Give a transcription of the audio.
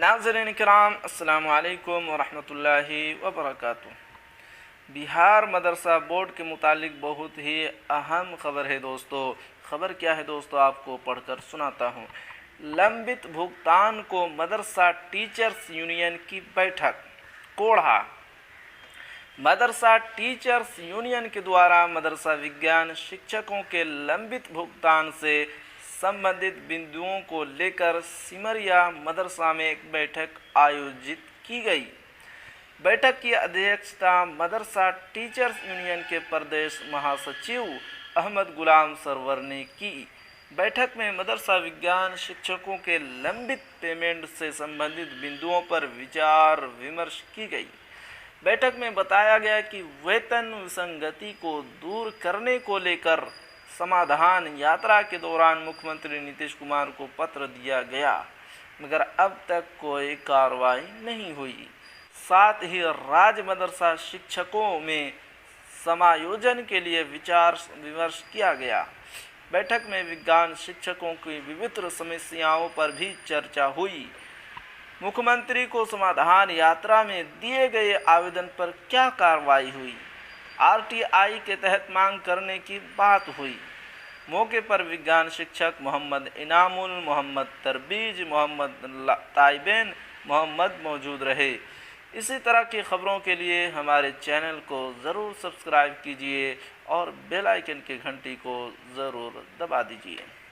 नाज़रीन किराम, अस्सलामु अलैकुम वरहमतुल्लाहि वबरकातुहू। बिहार मदरसा बोर्ड के मुतालिक बहुत ही अहम खबर है दोस्तों। खबर क्या है दोस्तों, आपको पढ़कर सुनाता हूँ। लंबित भुगतान को मदरसा टीचर्स यूनियन की बैठक कोढ़ा। मदरसा टीचर्स यूनियन के द्वारा मदरसा विज्ञान शिक्षकों के लंबित भुगतान से संबंधित बिंदुओं को लेकर सिमरिया मदरसा में एक बैठक आयोजित की गई। बैठक की अध्यक्षता मदरसा टीचर्स यूनियन के प्रदेश महासचिव अहमद गुलाम सरवर ने की। बैठक में मदरसा विज्ञान शिक्षकों के लंबित पेमेंट से संबंधित बिंदुओं पर विचार विमर्श की गई। बैठक में बताया गया कि वेतन विसंगति को दूर करने को लेकर समाधान यात्रा के दौरान मुख्यमंत्री नीतीश कुमार को पत्र दिया गया, मगर अब तक कोई कार्रवाई नहीं हुई। साथ ही राज्य मदरसा शिक्षकों में समायोजन के लिए विचार विमर्श किया गया। बैठक में विज्ञान शिक्षकों की विभिन्न समस्याओं पर भी चर्चा हुई। मुख्यमंत्री को समाधान यात्रा में दिए गए आवेदन पर क्या कार्रवाई हुई, आरटीआई के तहत मांग करने की बात हुई। मौके पर विज्ञान शिक्षक मोहम्मद इनामुल, मोहम्मद तरबीज, मोहम्मद ताइबेन मोहम्मद मौजूद रहे। इसी तरह की खबरों के लिए हमारे चैनल को ज़रूर सब्सक्राइब कीजिए और बेल आइकन की घंटी को ज़रूर दबा दीजिए।